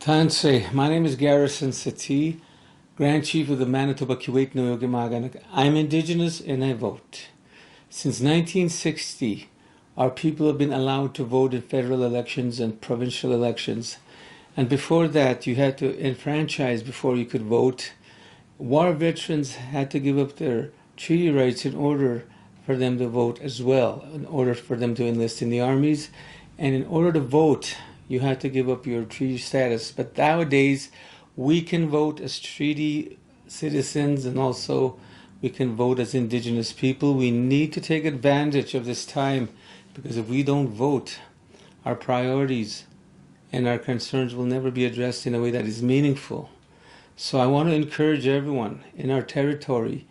Tanse, my name is Garrison Settee, Grand Chief of the Manitoba Keewatinowi Okimakanak. I'm Indigenous and I vote. Since 1960, our people have been allowed to vote in federal elections and provincial elections. And before that, you had to enfranchise before you could vote. War veterans had to give up their treaty rights in order for them to vote as well, in order for them to enlist in the armies. And in order to vote, you had to give up your treaty status. But nowadays, we can vote as treaty citizens, and also we can vote as Indigenous people. We need to take advantage of this time, because if we don't vote, our priorities and our concerns will never be addressed in a way that is meaningful. So I want to encourage everyone in our territory,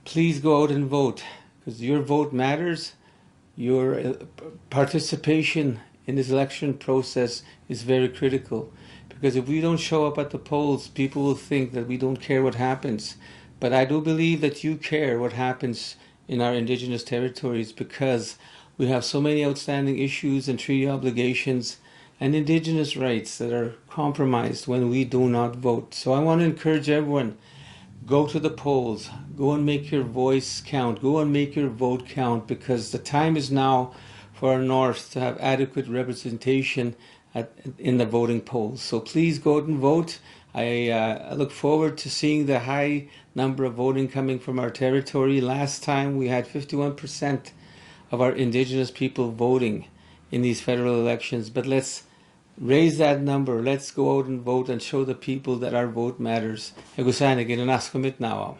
please go out and vote, because your vote matters. Your participation in this election process is very critical, because if we don't show up at the polls, people will think that we don't care what happens. But I do believe that you care what happens in our Indigenous territories, because we have so many outstanding issues and treaty obligations and Indigenous rights that are compromised when we do not vote. So I want to encourage everyone, go to the polls, go and make your voice count, go and make your vote count, because the time is now for our North to have adequate representation in the voting polls. So please go out and vote. I look forward to seeing the high number of voting coming from our territory. Last time we had 51% of our Indigenous people voting in these federal elections, but let's raise that number. Let's go out and vote and show the people that our vote matters. Egusana, ginanaskomitnawa.